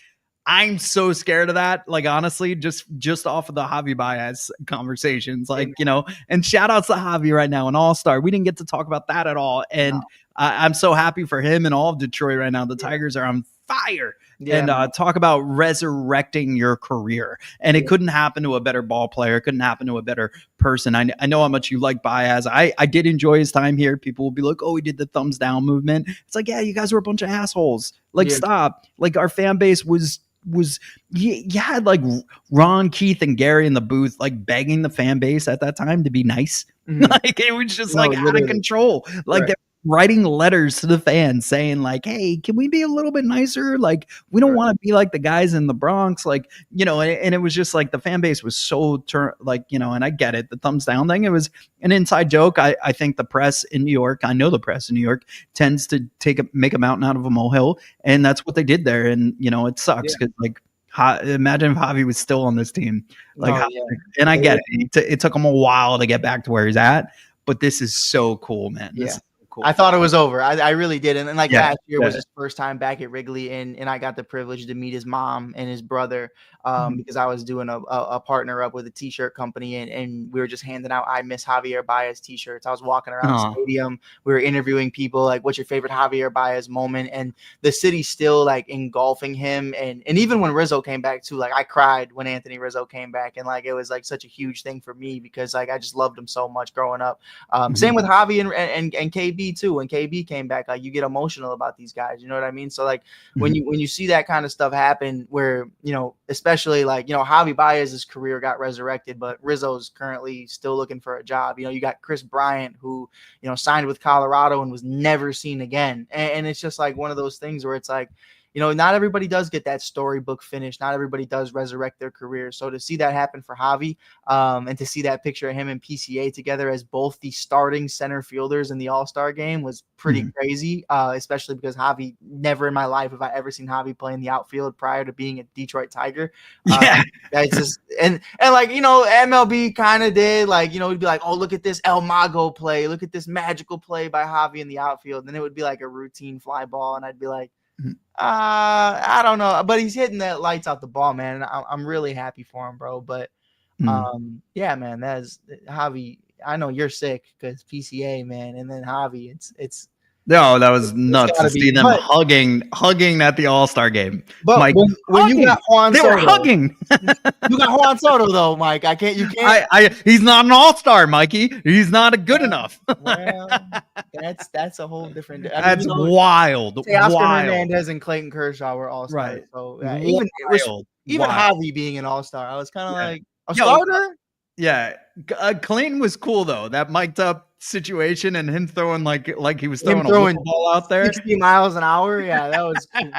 so scared of that. Like honestly, just off of the Javi Baez conversations, and shout outs to Javi right now, an all-star. We didn't get to talk about that at all. And I'm so happy for him and all of Detroit right now. The Tigers are on fire. And talk about resurrecting your career. And it couldn't happen to a better ball player. It couldn't happen to a better person. I know how much you like Baez. I did enjoy his time here. People will be like, oh, he did the thumbs down movement. It's like, yeah, you guys were a bunch of assholes. Like, stop. Like, our fan base was you had like Ron, Keith, and Gary in the booth, like begging the fan base at that time to be nice. Like, it was just out of control. Like, they're writing letters to the fans saying like, hey, can we be a little bit nicer? Like, we don't want to be like the guys in the Bronx, like, and it was just like the fan base was so and I get it, the thumbs down thing, it was an inside joke. I think the press in New York, I know the press in New York tends to make a mountain out of a molehill, and that's what they did there. And it sucks because imagine if Javi was still on this team, and I get it. It took him a while to get back to where he's at, but this is so cool, man. This is cool. I thought it was over. I really did. And last year was his first time back at Wrigley, and I got the privilege to meet his mom and his brother because I was doing a partner up with a t-shirt company, and we were just handing out I Miss Javier Baez t-shirts. I was walking around the stadium. We were interviewing people like, what's your favorite Javier Baez moment? And the city's still like engulfing him. And even when Rizzo came back too, like I cried when Anthony Rizzo came back, and like it was like such a huge thing for me because like I just loved him so much growing up. Same with Javi and KB too. When KB came back, like you get emotional about these guys, you know what I mean? So like when you see that kind of stuff happen where, especially like, Javi Baez's career got resurrected, but Rizzo's currently still looking for a job. You got Chris Bryant who, signed with Colorado and was never seen again. And it's just like one of those things where it's like, not everybody does get that storybook finish. Not everybody does resurrect their career. So to see that happen for Javi, and to see that picture of him and PCA together as both the starting center fielders in the All-Star game was pretty crazy, especially because Javi, never in my life have I ever seen Javi play in the outfield prior to being a Detroit Tiger. That's just and like, MLB kind of did, like, it'd be like, oh, look at this El Mago play, look at this magical play by Javi in the outfield, and then it would be like a routine fly ball, and I'd be like, I don't know, but he's hitting that lights out the ball, man, and I'm really happy for him, bro. But yeah, man, that's Javi. I know you're sick because PCA, man, and then Javi, it's no, that was nuts to see them hugging at the All-Star game. But Mike, when you got Juan Soto, they were hugging. You got Juan Soto though, Mike. You can't. He's not an All-Star, Mikey. He's not good enough. Well, that's a whole different. That's wild. Oscar Hernandez and Clayton Kershaw were All-Stars. Right. So even Javi being an All-Star, I was kind of like a starter. Yeah, Clayton was cool though. That mic'd up situation and him throwing like he was throwing a ball out there, 60 miles an hour. Yeah, that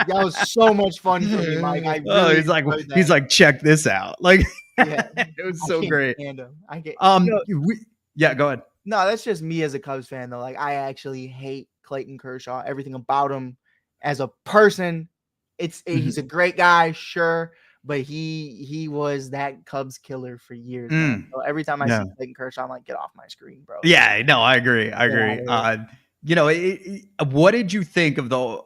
was so much fun for me, Mike. He's like, check this out. Like, yeah, it was so great. Yeah, go ahead. No, that's just me as a Cubs fan though. Like, I actually hate Clayton Kershaw. Everything about him as a person, he's a great guy, sure. But he was that Cubs killer for years. So every time I see Clayton Kershaw, I'm like, get off my screen, bro. Yeah, no, I agree. What did you think of the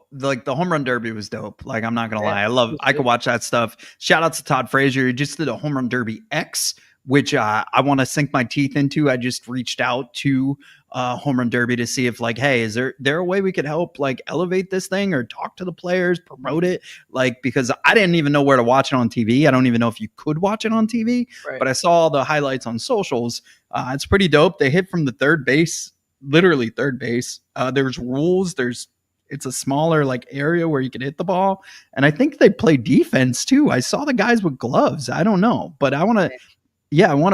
home run derby was dope? Like, I'm not gonna lie, I could watch that stuff. Shout out to Todd Frazier. He just did a home run derby X, which I want to sink my teeth into. I just reached out to home run derby to see if, like, hey, is there a way we could help, like, elevate this thing or talk to the players, promote it? Like, because I didn't even know where to watch it on TV. I don't even know if you could watch it on TV, but I saw all the highlights on socials. It's pretty dope. They hit from the third base, literally third base. There's rules. It's a smaller like area where you can hit the ball. And I think they play defense too. I saw the guys with gloves. I don't know, but I want to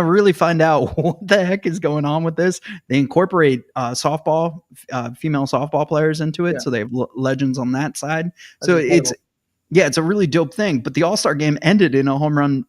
really find out what the heck is going on with this. They incorporate softball, female softball players into it. So they have legends on that side. That's incredible. It's a really dope thing. But the All-Star game ended in a home run,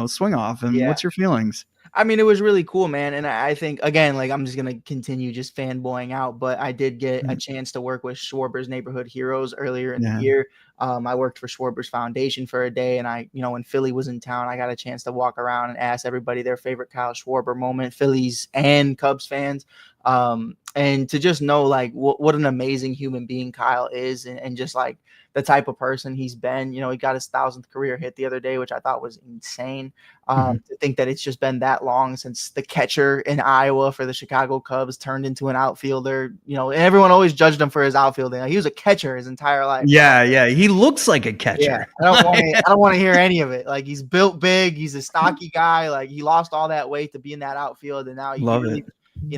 swing off. And what's your feelings? I mean, it was really cool, man. And I think, again, like, I'm just going to continue just fanboying out, but I did get a chance to work with Schwarber's Neighborhood Heroes earlier in the year. I worked for Schwarber's Foundation for a day, and when Philly was in town, I got a chance to walk around and ask everybody their favorite Kyle Schwarber moment, Phillies and Cubs fans. And to just know, like, what an amazing human being Kyle is, and just like the type of person he's been. He got his 1,000th career hit the other day, which I thought was insane. To think that it's just been that long since the catcher in Iowa for the Chicago Cubs turned into an outfielder. And everyone always judged him for his outfielding. Like, he was a catcher his entire life. Yeah, he looks like a catcher. Yeah, I don't want to hear any of it. Like, he's built big, he's a stocky guy. Like, he lost all that weight to be in that outfield, and now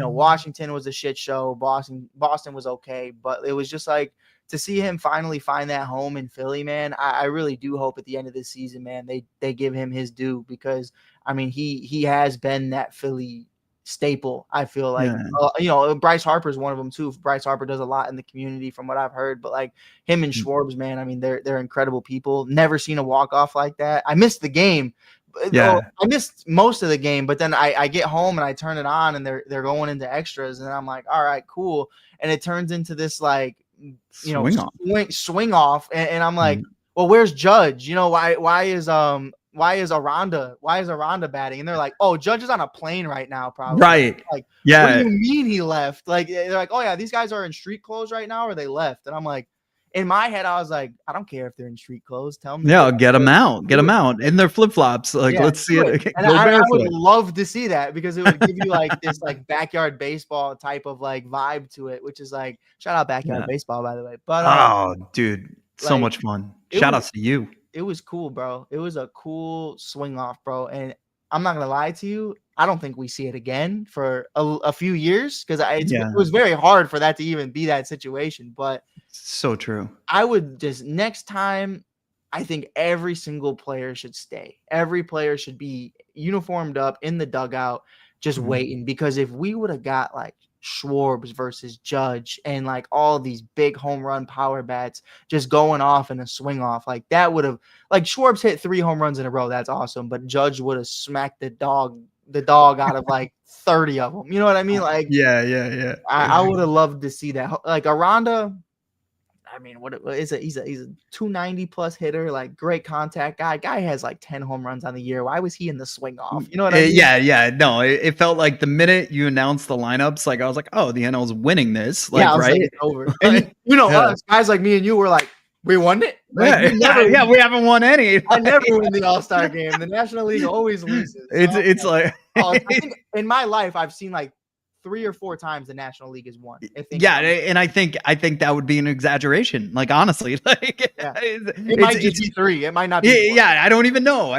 Washington was a shit show. Boston was okay, but it was just like, to see him finally find that home in Philly, man, I really do hope at the end of this season, man, they give him his due, because I mean, he has been that Philly staple. I feel like, Bryce Harper is one of them too. Bryce Harper does a lot in the community from what I've heard, but like him and Schwarbs, man, I mean, they're incredible people. Never seen a walk-off like that. I missed the game. I missed most of the game, but then I get home and I turn it on and they're going into extras, and I'm like, all right, cool. And it turns into this, like, swing off, and I'm like, well, where's Judge? Why is Aranda batting? And they're like, oh, Judge is on a plane right now, probably. Right. Like, what do you mean he left? Like, they're like, oh yeah, these guys are in street clothes right now, or they left. And I'm like, in my head, I was like, I don't care if they're in street clothes. Tell me. Yeah, get them out in their flip flops. Like, let's see it. And I would love to see that, because it would give you like this like backyard baseball type of like vibe to it, which is like, shout out backyard baseball, by the way. But dude, so much fun. Shout outs to you. It was cool, bro. It was a cool swing off, bro. And I'm not gonna lie to you, I don't think we see it again for a few years, because it was very hard for that to even be that situation. But so true. I would just, next time, I think every single player should stay. Every player should be uniformed up in the dugout, just waiting. Because if we would have got like Schwartz versus Judge and like all these big home run power bats just going off in a swing off. Like that would have, like, Schwartz hit 3 home runs in a row. That's awesome. But Judge would have smacked the dog out of like 30 of them. You know what I mean? Like, Yeah. I would have loved to see that. Like Aranda, I mean, what is it? He's a 290 plus hitter, like great contact guy. Guy has like 10 home runs on the year. Why was he in the swing off? You know what I mean? Yeah. No, it felt like the minute you announced the lineups, like I was like, oh, the NL's winning this. Like, yeah, right? like, it's over. And us guys like me and you were like, we won it. Like, we haven't won any. I never win the All-Star game. The National League always loses. It's like I think in my life I've seen like 3 or 4 times the National League has won. And I think that would be an exaggeration. Like, honestly, like it might just be 3. It might not be 4. Yeah, I don't even know.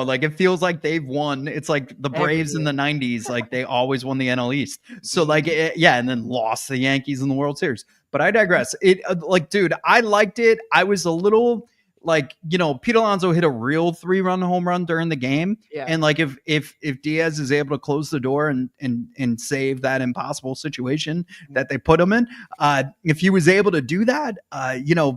Like, it feels like they've won. It's like the Braves in the 90s. Like, they always won the NL East. So like, and then lost the Yankees in the World Series. But I digress. It like, dude, I liked it. I was a little like, Pete Alonso hit a real 3-run home run during the game. Yeah. And like, if Diaz is able to close the door and save that impossible situation that they put him in, if he was able to do that,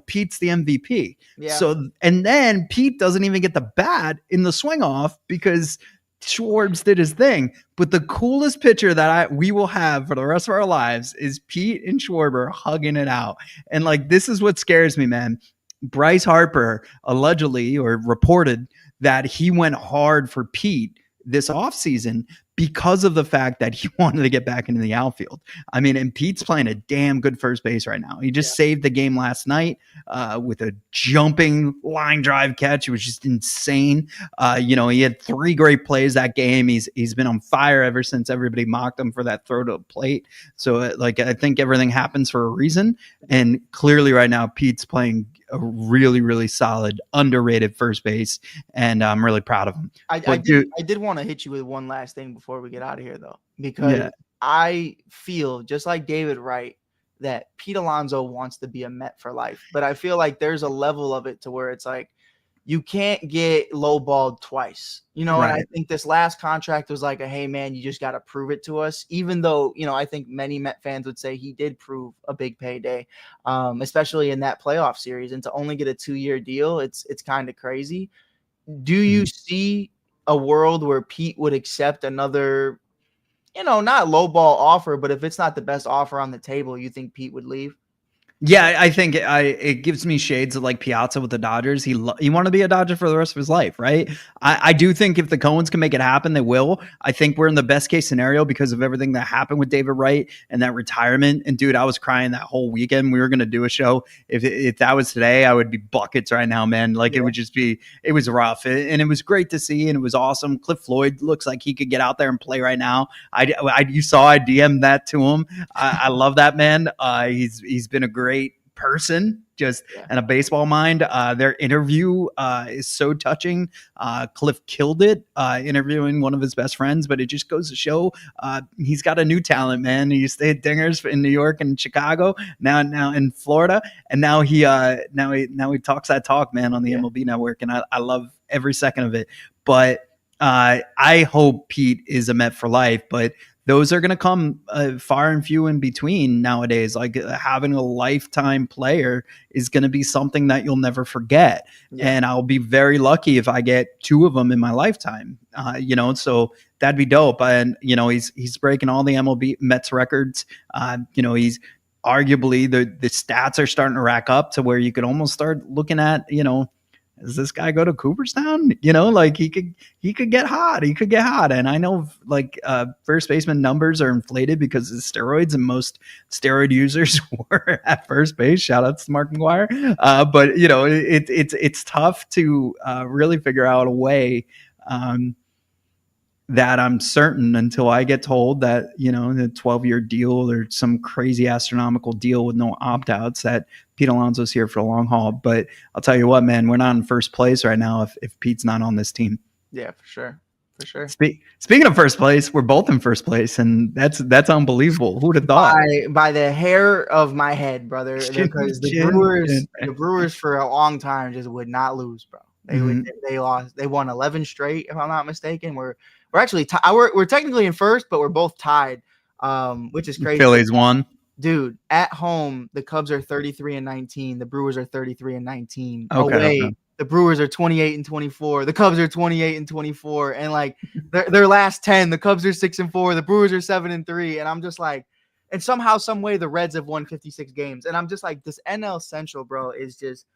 Pete's the MVP. Yeah. So, and then Pete doesn't even get the bat in the swing off because Schwartz did his thing. But the coolest picture that we will have for the rest of our lives is Pete and Schwarber hugging it out. And like, this is what scares me, man. Bryce Harper allegedly or reported that he went hard for Pete this offseason because of the fact that he wanted to get back into the outfield. I mean, and Pete's playing a damn good first base right now. He just saved the game last night with a jumping line drive catch. It was just insane. He had 3 great plays that game. He's been on fire ever since everybody mocked him for that throw to the plate. So I think everything happens for a reason. And clearly right now, Pete's playing a really, really solid, underrated first base, and I'm really proud of him. I did want to hit you with one last thing before we get out of here, though, because I feel just like David Wright that Pete Alonso wants to be a Met for life, but I feel like there's a level of it to where it's like you can't get lowballed twice, And I think this last contract was like hey man, you just got to prove it to us. Even though, I think many Met fans would say he did prove a big payday, especially in that playoff series, and to only get a 2-year deal, it's kind of crazy. Do you see a world where Pete would accept another, not lowball offer, but if it's not the best offer on the table, you think Pete would leave? Yeah, I think it gives me shades of like Piazza with the Dodgers. He wanted to be a Dodger for the rest of his life, right? I do think if the Coens can make it happen, they will. I think we're in the best case scenario because of everything that happened with David Wright and that retirement. And dude, I was crying that whole weekend. We were going to do a show. If that was today, I would be buckets right now, man. Like it would just be, it was rough. And it was great to see. And it was awesome. Cliff Floyd looks like he could get out there and play right now. You saw I DM'd that to him. I love that man. He's been a great person and a baseball mind. Their interview is so touching. Cliff killed it interviewing one of his best friends, but it just goes to show he's got a new talent, man. He used to hit dingers in New York and Chicago, now in Florida, and now he talks that talk, man, on the MLB Network, and I love every second of it. But I hope Pete is a Met for life, but those are going to come far and few in between nowadays. Like having a lifetime player is going to be something that you'll never forget. Yeah. And I'll be very lucky if I get 2 of them in my lifetime, so that'd be dope. And, he's breaking all the MLB Mets records. He's arguably the stats are starting to rack up to where you could almost start looking at, does this guy go to Cooperstown? Like he could get hot. He could get hot. And I know like first baseman numbers are inflated because of steroids, and most steroid users were at first base. Shout out to Mark McGwire. But it's tough to really figure out a way that I'm certain until I get told that, the 12-year deal or some crazy astronomical deal with no opt-outs, that Pete Alonso's here for the long haul. But I'll tell you what, man, we're not in first place right now if Pete's not on this team. Yeah, for sure. For sure. Speaking of first place, we're both in first place, and that's unbelievable. Who'd have thought? By the hair of my head, brother, because the Brewers for a long time just would not lose, bro. They lost. They won 11 straight, if I'm not mistaken. We're actually we're technically in first, but we're both tied which is crazy. Phillies won. Dude, at home, the Cubs are 33-19. The Brewers are 33-19. Okay. Away, the Brewers are 28-24. The Cubs are 28-24. And like their last 10, the Cubs are 6-4. The Brewers are 7-3. And I'm just like, and somehow, some way, the Reds have won 56 games. And I'm just like, this NL Central, bro, is just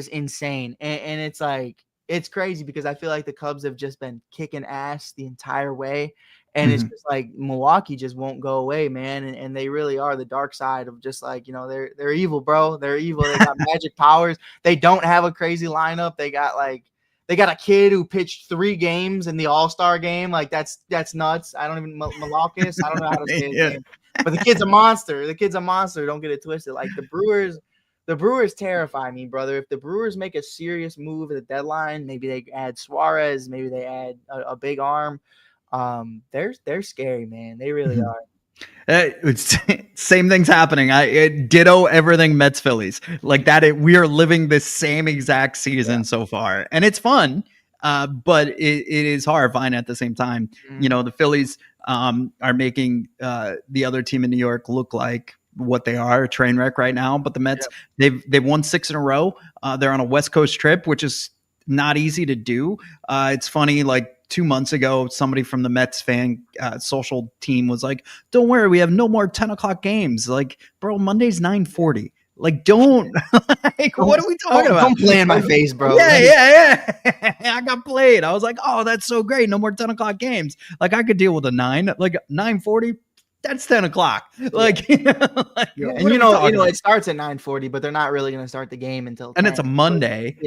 insane. And it's like, it's crazy because I feel like the Cubs have just been kicking ass the entire way. And it's just like Milwaukee just won't go away, man. And they really are the dark side of just like, they're evil, bro. They're evil. They got magic powers. They don't have a crazy lineup. They got a kid who pitched 3 games in the All-Star game. Like that's nuts. I don't even Malakis. I don't know how to say his name. But the kid's a monster. Don't get it twisted. Like the Brewers terrify me, brother. If the Brewers make a serious move at the deadline, maybe they add Suarez, maybe they add a big arm. They're scary, man. They really are. It's same thing's happening. I ditto everything Mets Phillies like that. We are living the same exact season so far, and it's fun. But it is horrifying at the same time. The Phillies are making the other team in New York look like what they are, a train wreck right now. But the Mets, they've won 6 in a row. They're on a West Coast trip, which is not easy to do. It's funny, like 2 months ago, somebody from the Mets fan social team was like, "Don't worry, we have no more 10 o'clock games." Like, bro, Monday's 9:40. Like, don't like, what are we talking about? Don't play in my face, bro. Yeah. I got played. I was like, oh, that's so great. No more 10 o'clock games. Like, I could deal with a 9, like 9:40. That's 10 o'clock. Like, and it starts at 9:40, but they're not really going to start the game until 10. And it's a Monday.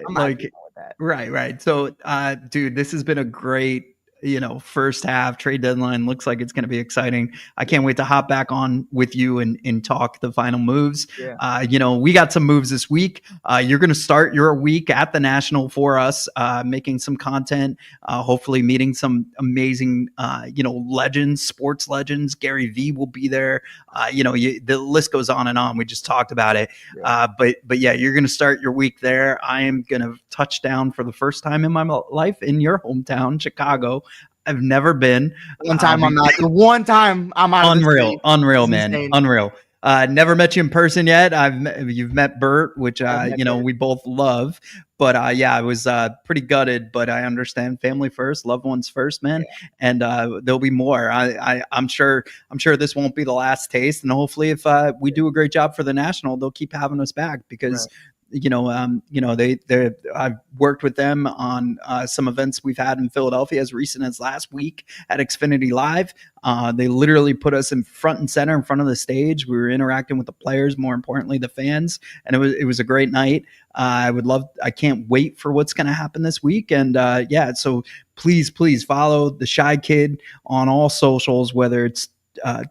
Like, right. So, dude, this has been a great, first half. Trade deadline looks like it's going to be exciting. I can't wait to hop back on with you and talk the final moves. We got some moves this week. You're going to start your week at the National for us, making some content, hopefully meeting some amazing, legends, sports legends. Gary V will be there. The list goes on and on. We just talked about it. But yeah, you're going to start your week there. I am going to touch down for the first time in my life in your hometown, Chicago. I've never been. One time I'm out. Unreal, man. Insane. Unreal. Never met you in person yet. You've met Bert, which we both love. But I was pretty gutted. But I understand family first, loved ones first, man. Yeah. And there'll be more. I'm sure this won't be the last taste. And hopefully, if we do a great job for the National, they'll keep having us back because. Right. I've worked with them on some events we've had in Philadelphia as recent as last week at Xfinity Live. They literally put us in front and center in front of the stage. We were interacting with the players, more importantly, the fans, and it was a great night. I can't wait for what's going to happen this week. And so please follow the Shy Kid on all socials, whether it's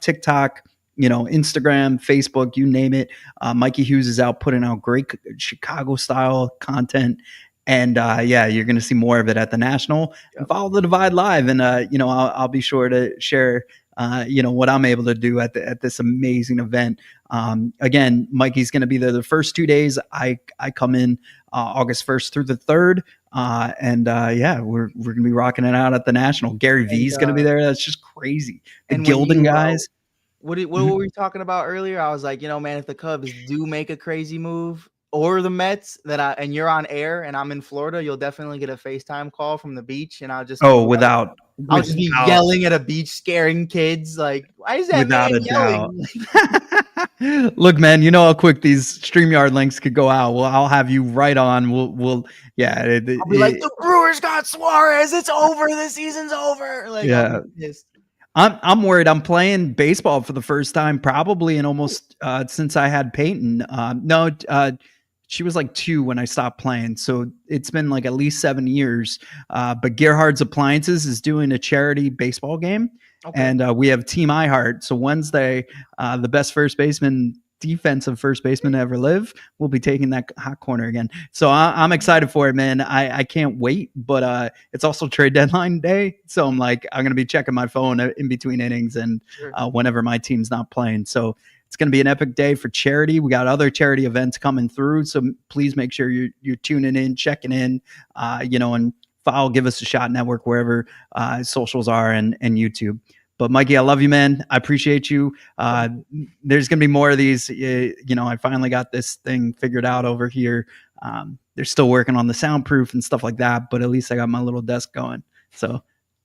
TikTok, Instagram, Facebook, you name it. Mikey Hughes is out putting out great Chicago style content. And you're going to see more of it at the National. And follow the Divide Live. And, I'll be sure to share, what I'm able to do at this amazing event. Again, Mikey's going to be there the first 2 days. I come in August 1st through the 3rd. We're going to be rocking it out at the National. Gary V's going to be there. That's just crazy. The Gildan guys. What were we talking about earlier? I was like, man, if the Cubs do make a crazy move or the Mets and you're on air and I'm in Florida, you'll definitely get a FaceTime call from the beach. And I'll just I'll just be yelling at a beach, scaring kids. Like, why is that man yelling? Look, man, you know how quick these StreamYard links could go out. Well, I'll have you right on. I'll be like, the Brewers got Suarez. It's over. The season's over. Like, yeah. I'm worried. I'm playing baseball for the first time, probably in almost since I had Peyton. She was like 2 when I stopped playing, so it's been like at least 7 years. But Gerhard's Appliances is doing a charity baseball game, and we have Team iHeart. So Wednesday, the best defensive first baseman to ever live will be taking that hot corner again. So I'm excited for it, man. I can't wait, but it's also trade deadline day. So I'm going to be checking my phone in between innings and whenever my team's not playing. So it's going to be an epic day for charity. We got other charity events coming through. So please make sure you're tuning in, checking in, and follow Give Us a Shot Network, wherever socials are and YouTube. But Mikey, I love you, man. I appreciate you. There's going to be more of these. I finally got this thing figured out over here. They're still working on the soundproof and stuff like that, but at least I got my little desk going. So,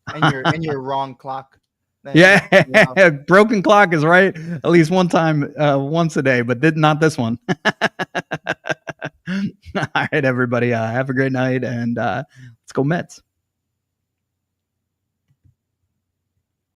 and your wrong clock. Yeah, broken clock is right at least one time, once a day, but not this one. All right, everybody. Have a great night, and let's go Mets.